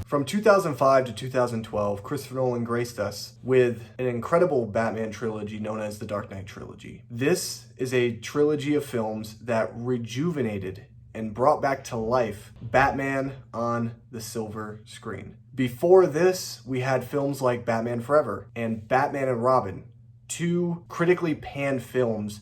From 2005 to 2012, Christopher Nolan graced us with an incredible Batman trilogy known as the Dark Knight Trilogy. This is a trilogy of films that rejuvenated and brought back to life Batman on the silver screen. Before this, we had films like Batman Forever and Batman and Robin, two critically panned films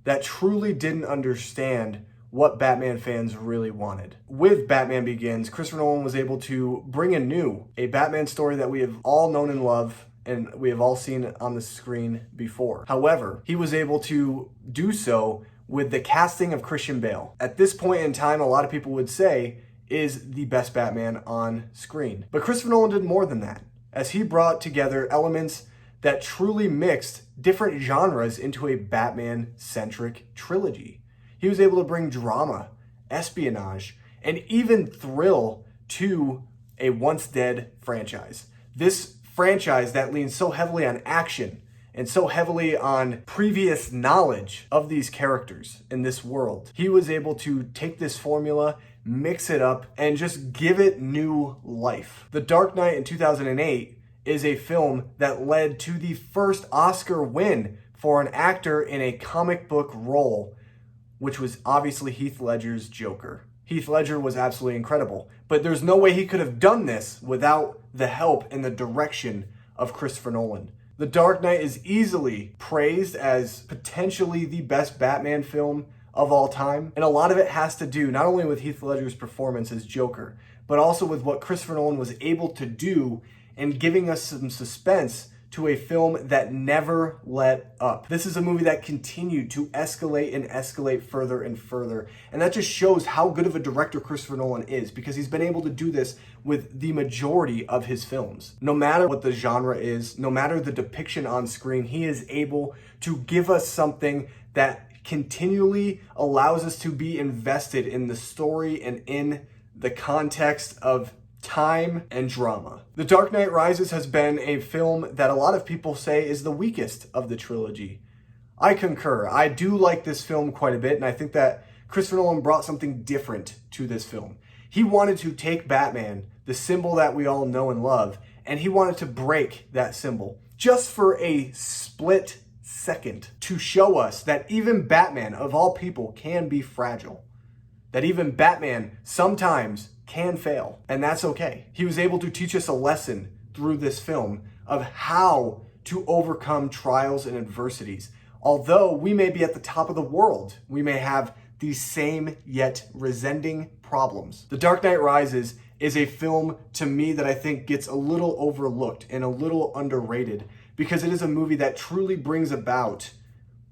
that truly didn't understand what Batman fans really wanted. With Batman Begins, Christopher Nolan was able to bring anew a Batman story that we have all known and loved and we have all seen on the screen before. However, he was able to do so with the casting of Christian Bale. At this point in time, a lot of people would say is the best Batman on screen. But Christopher Nolan did more than that, as he brought together elements that truly mixed different genres into a Batman-centric trilogy. He was able to bring drama, espionage, and even thrill to a once-dead franchise. This franchise that leans so heavily on action and so heavily on previous knowledge of these characters in this world. He was able to take this formula, mix it up, and just give it new life. The Dark Knight in 2008 is a film that led to the first Oscar win for an actor in a comic book role, which was obviously Heath Ledger's Joker. Heath Ledger was absolutely incredible, but there's no way he could have done this without the help and the direction of Christopher Nolan. The Dark Knight is easily praised as potentially the best Batman film of all time, and a lot of it has to do not only with Heath Ledger's performance as Joker, but also with what Christopher Nolan was able to do in giving us some suspense to a film that never let up. This is a movie that continued to escalate and escalate further and further. And that just shows how good of a director Christopher Nolan is, because he's been able to do this with the majority of his films. No matter what the genre is, no matter the depiction on screen, he is able to give us something that continually allows us to be invested in the story and in the context of time and drama. The Dark Knight Rises has been a film that a lot of people say is the weakest of the trilogy. I concur. I do like this film quite a bit, and I think that Christopher Nolan brought something different to this film. He wanted to take Batman, the symbol that we all know and love, and he wanted to break that symbol just for a split second to show us that even Batman, of all people, can be fragile. That even Batman sometimes can fail, and that's okay. He was able to teach us a lesson through this film of how to overcome trials and adversities. Although we may be at the top of the world, we may have these same yet resenting problems. The Dark Knight Rises is a film to me that I think gets a little overlooked and a little underrated, because it is a movie that truly brings about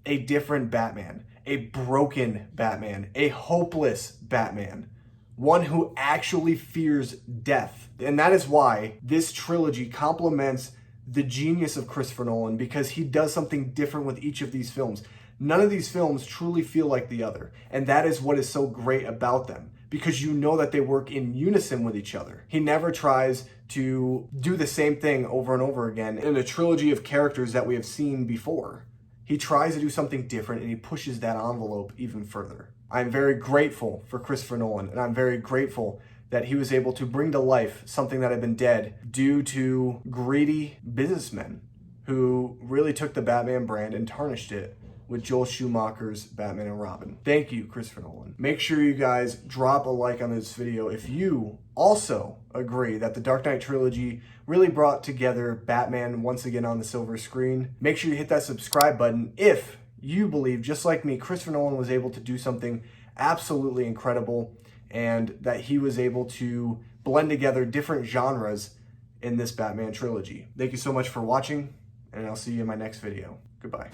a different Batman, a broken Batman, a hopeless Batman, one who actually fears death. And that is why this trilogy complements the genius of Christopher Nolan, because he does something different with each of these films. None of these films truly feel like the other, and that is what is so great about them, because you know that they work in unison with each other. He never tries to do the same thing over and over again in a trilogy of characters that we have seen before. He tries to do something different, and he pushes that envelope even further. I'm very grateful for Christopher Nolan, and I'm very grateful that he was able to bring to life something that had been dead due to greedy businessmen who really took the Batman brand and tarnished it with Joel Schumacher's Batman and Robin. Thank you, Christopher Nolan. Make sure you guys drop a like on this video if you also agree that the Dark Knight trilogy really brought together Batman once again on the silver screen. Make sure you hit that subscribe button if you believe, just like me, Christopher Nolan was able to do something absolutely incredible, and that he was able to blend together different genres in this Batman trilogy. Thank you so much for watching, and I'll see you in my next video. Goodbye.